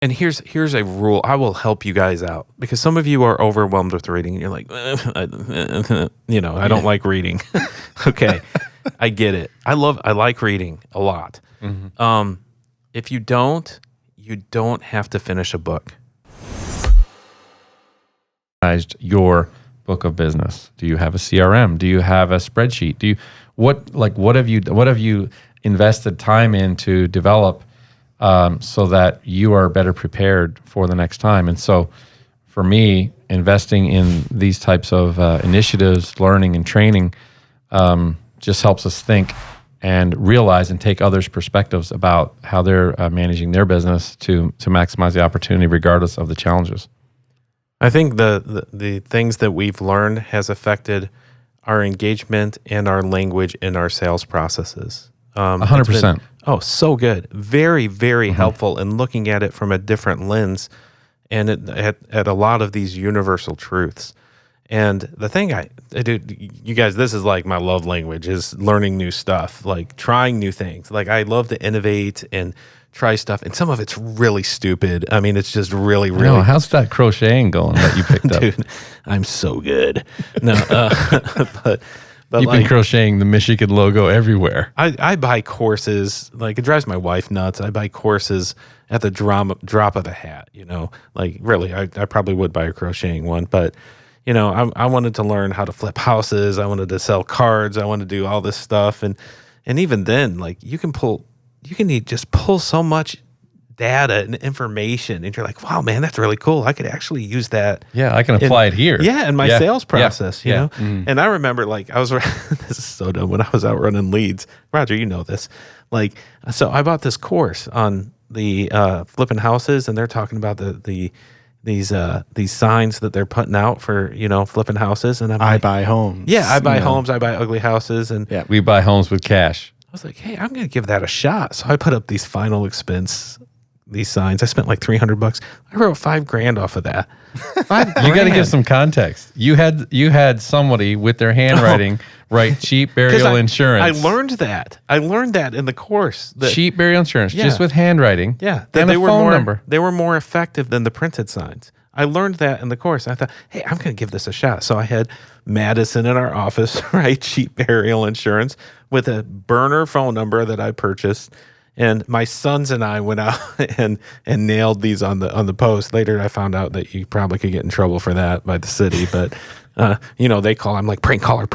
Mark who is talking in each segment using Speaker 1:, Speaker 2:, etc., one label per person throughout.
Speaker 1: And here's a rule. I will help you guys out because some of you are overwhelmed with reading and you're like, I don't like reading. Okay. I get it. I like reading a lot. Mm-hmm. If you don't have to finish a book.
Speaker 2: Your book of business. Do you have a CRM? Do you have a spreadsheet? What have you invested time in to develop so that you are better prepared for the next time? And so for me, investing in these types of initiatives, learning and training, just helps us think and realize and take others' perspectives about how they're managing their business to maximize the opportunity regardless of the challenges.
Speaker 1: I think the things that we've learned has affected our engagement and our language in our sales processes.
Speaker 2: 100%.
Speaker 1: So good. Very, very helpful in looking at it from a different lens and at a lot of these universal truths. And the thing I do, you guys, this is like my love language, is learning new stuff, like trying new things. Like I love to innovate and try stuff, and some of it's really stupid. I mean, it's just really.
Speaker 2: How's that crocheting going that you picked up?
Speaker 1: Dude, I'm so good. No, but
Speaker 2: you've been crocheting the Michigan logo everywhere.
Speaker 1: I buy courses, like it drives my wife nuts. I buy courses at the drop of a hat, like really, I probably would buy a crocheting one, but I wanted to learn how to flip houses. I wanted to sell cards. I wanted to do all this stuff. And even then, like you can just pull so much data and information, and you're like, wow, man, that's really cool. I could actually use that.
Speaker 2: Yeah, I can apply it here.
Speaker 1: Yeah, in my sales process, you know?
Speaker 2: Mm.
Speaker 1: And I remember, like, this is so dumb, when I was out running leads, Roger, you know this. Like, so I bought this course on the flipping houses, and they're talking about these signs that they're putting out for, flipping houses. And
Speaker 3: I buy homes.
Speaker 1: Yeah, I buy homes. I buy ugly houses. And
Speaker 2: yeah, we buy homes with cash.
Speaker 1: I was like, hey, I'm going to give that a shot. So I put up these final expense, these signs. I spent like $300. I wrote $5,000 off of that. $5,000.
Speaker 2: You got to give some context. You had somebody with their handwriting write cheap burial insurance.
Speaker 1: I learned that. In the course.
Speaker 2: Cheap burial insurance, just with handwriting.
Speaker 1: Yeah,
Speaker 2: and a phone number.
Speaker 1: They were more effective than the printed signs. I learned that in the course. I thought, hey, I'm going to give this a shot. So I had Madison in our office write cheap burial insurance with a burner phone number that I purchased. And my sons and I went out and nailed these on the post. Later, I found out that you probably could get in trouble for that by the city. But, they call. I'm like, prank caller.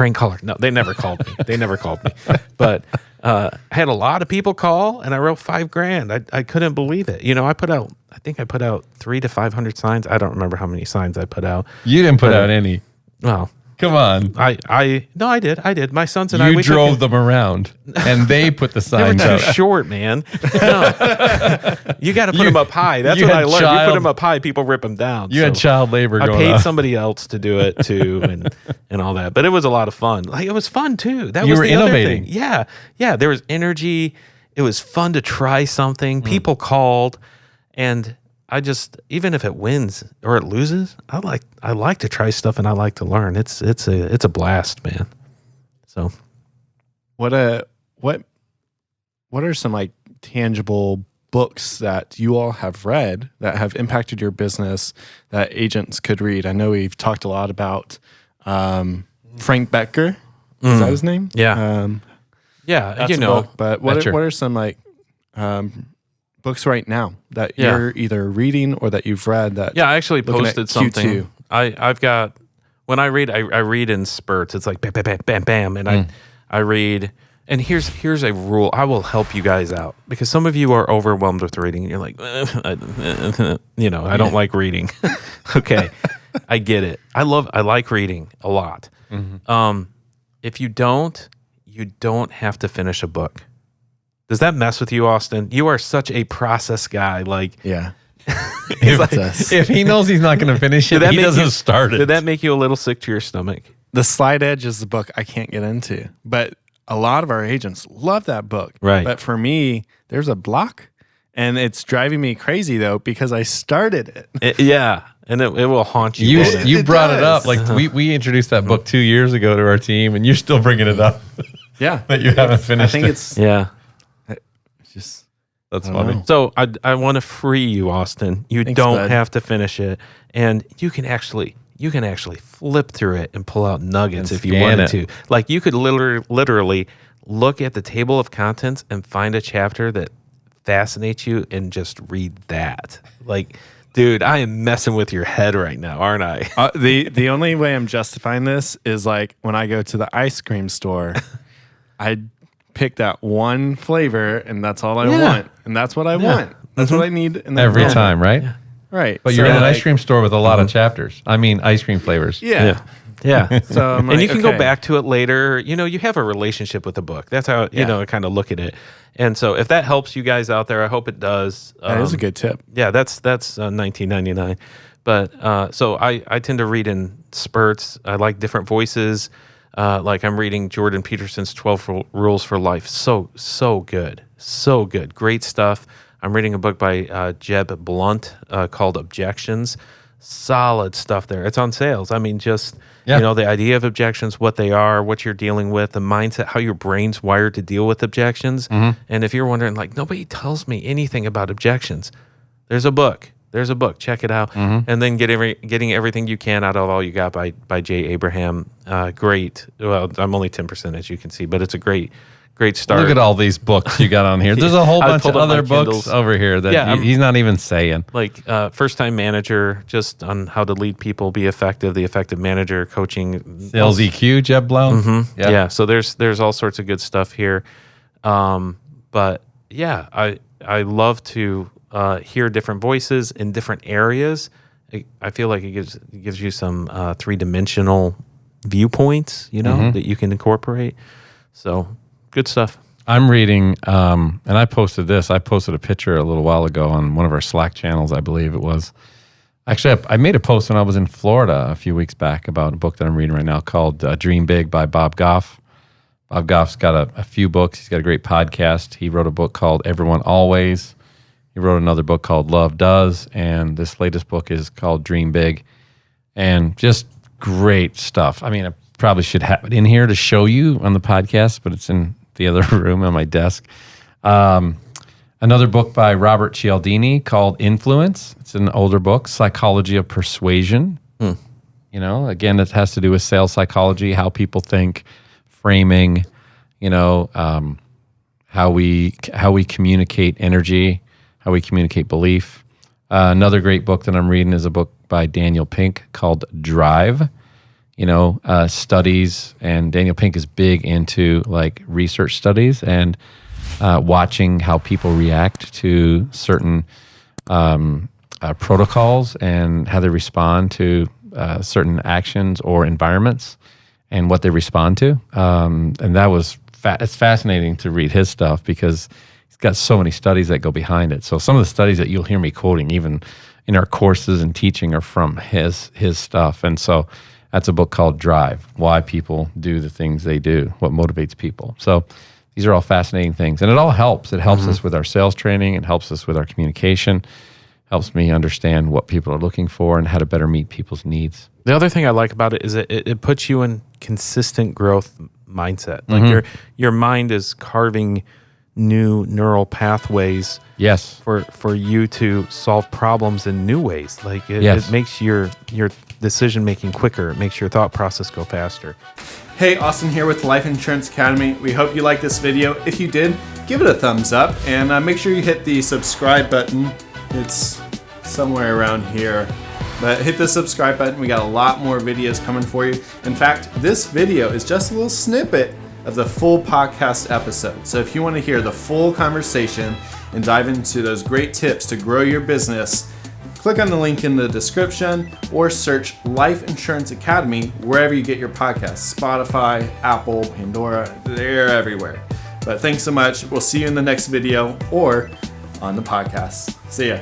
Speaker 1: No, they never called me. But I had a lot of people call, and I wrote $5,000. I couldn't believe it. I think I put out 300 to 500 signs. I don't remember how many signs I put out.
Speaker 2: You didn't put out any.
Speaker 1: Well,
Speaker 2: come on.
Speaker 1: No, I did. My sons and
Speaker 2: we drove them around, and they put the signs
Speaker 1: they were
Speaker 2: out.
Speaker 1: too short, man. No. You got to put them up high. That's what I learned. You put them up high, people rip them down.
Speaker 2: You had child labor going on.
Speaker 1: I paid somebody else to do it too, and all that. But it was a lot of fun. Like, it was fun too. That was the
Speaker 2: innovating.
Speaker 1: Other thing. Yeah. There was energy. It was fun to try something. People called, and I just, even if it wins or it loses, I like to try stuff, and I like to learn. It's a blast, man. So,
Speaker 3: what are some like tangible books that you all have read that have impacted your business that agents could read? I know we've talked a lot about Frank Becker. Is that his name?
Speaker 1: Yeah.
Speaker 3: That's a book, but what are some like books right now that you're either reading or that you've read that?
Speaker 1: Yeah, I actually posted something.
Speaker 3: Q2.
Speaker 1: I've got, when I read in spurts. It's like bam, bam, bam, bam, bam, and I read. And here's a rule. I will help you guys out because some of you are overwhelmed with reading, and you're like, I don't like reading. Okay, I get it. I like reading a lot. Mm-hmm. If you don't have to finish a book. Does that mess with you, Austin? You are such a process guy. Like,
Speaker 3: yeah.
Speaker 2: If he knows he's not going to finish it, he doesn't start it.
Speaker 1: Did that make you a little sick to your stomach?
Speaker 3: The Slide Edge is the book I can't get into, but a lot of our agents love that book.
Speaker 1: Right.
Speaker 3: But for me, there's a block, and it's driving me crazy though because I started it.
Speaker 1: And it will haunt you.
Speaker 2: You brought it up. Like we introduced that book 2 years ago to our team, and you're still bringing it up.
Speaker 3: Yeah.
Speaker 2: That you haven't finished.
Speaker 3: I think it's
Speaker 1: yeah.
Speaker 3: It's just
Speaker 2: That's
Speaker 3: I don't
Speaker 2: funny.
Speaker 3: know.
Speaker 1: So I want to free you, Austin. You
Speaker 3: Thanks,
Speaker 1: don't
Speaker 3: bud.
Speaker 1: have to finish it, and you can actually flip through it and pull out nuggets
Speaker 2: And
Speaker 1: if you
Speaker 2: scan
Speaker 1: wanted
Speaker 2: it.
Speaker 1: to. Like you could literally look at the table of contents and find a chapter that fascinates you and just read that. Like, dude, I am messing with your head right now, aren't I?
Speaker 3: The only way I'm justifying this is like when I go to the ice cream store, I pick that one flavor and that's all I
Speaker 1: Yeah.
Speaker 3: want. And that's what I want. That's what I need in that
Speaker 2: Every
Speaker 3: moment.
Speaker 2: time, right?
Speaker 3: Right.
Speaker 2: But
Speaker 3: So,
Speaker 2: you're in an
Speaker 3: like,
Speaker 2: ice cream store with a lot of chapters. I mean, ice cream flavors.
Speaker 3: Yeah.
Speaker 1: Yeah.
Speaker 3: So I'm
Speaker 1: And
Speaker 3: like,
Speaker 1: you can go
Speaker 3: okay.
Speaker 1: back to it later. You know, you have a relationship with the book. That's how, I kind of look at it. And so if that helps you guys out there, I hope it does.
Speaker 3: That is a good tip.
Speaker 1: Yeah, that's $19.99. But so I tend to read in spurts. I like different voices. Like I'm reading Jordan Peterson's 12 Rules for Life. So good. So good. Great stuff. I'm reading a book by Jeb Blunt called Objections. Solid stuff there. It's on sales. I mean, just,
Speaker 2: Yeah.
Speaker 1: the idea of objections, what they are, what you're dealing with, the mindset, how your brain's wired to deal with objections. And if you're wondering, like, nobody tells me anything about objections, there's a book. Check it out. And then getting everything you can out of All You Got by Jay Abraham. Great. Well, I'm only 10%, as you can see, but it's a great start.
Speaker 2: Look at all these books you got on here. There's a whole
Speaker 1: I
Speaker 2: bunch of
Speaker 1: pulled up my
Speaker 2: other books
Speaker 1: Kindles.
Speaker 2: over here that
Speaker 1: Yeah,
Speaker 2: he's not even saying.
Speaker 1: Like First Time Manager, just on how to lead people, be effective, the effective manager, coaching.
Speaker 2: Sales EQ, Jeb Blount.
Speaker 1: Yeah. So there's all sorts of good stuff here. But yeah, I love to hear different voices in different areas. I feel like it gives you some 3-dimensional viewpoints, that you can incorporate. So good stuff.
Speaker 2: I'm reading, and I posted this. I posted a picture a little while ago on one of our Slack channels, I believe it was. Actually, I made a post when I was in Florida a few weeks back about a book that I'm reading right now called Dream Big by Bob Goff. Bob Goff's got a few books. He's got a great podcast. He wrote a book called Everyone Always. He wrote another book called Love Does, and this latest book is called Dream Big. And just great stuff. I mean, I probably should have it in here to show you on the podcast, but it's in the other room on my desk. Another book by Robert Cialdini called Influence. It's an older book, Psychology of Persuasion. Again, it has to do with sales psychology, how people think, framing, how we communicate energy, how we communicate belief. Another great book that I'm reading is a book by Daniel Pink called Drive. Studies, and Daniel Pink is big into like research studies and watching how people react to certain protocols and how they respond to certain actions or environments and what they respond to. And that was it's fascinating to read his stuff because he's got so many studies that go behind it. So some of the studies that you'll hear me quoting even in our courses and teaching are from his stuff. And so that's a book called Drive, Why People Do the Things They Do, What Motivates People. So these are all fascinating things. And it all helps. It helps us with our sales training. It helps us with our communication. Helps me understand what people are looking for and how to better meet people's needs.
Speaker 1: The other thing I like about it is that it puts you in consistent growth mindset. Like your mind is carving new neural pathways
Speaker 2: Yes.
Speaker 1: for you to solve problems in new ways. Like it makes your decision making quicker. It makes your thought process go faster.
Speaker 3: Hey, Austin here with Life Insurance Academy. We hope you liked this video. If you did, give it a thumbs up and make sure you hit the subscribe button. It's somewhere around here. But hit the subscribe button. We got a lot more videos coming for you. In fact, this video is just a little snippet of the full podcast episode. So if you want to hear the full conversation and dive into those great tips to grow your business, click on the link in the description or search Life Insurance Academy wherever you get your podcasts. Spotify, Apple, Pandora, they're everywhere. But thanks so much. We'll see you in the next video or on the podcast. See ya.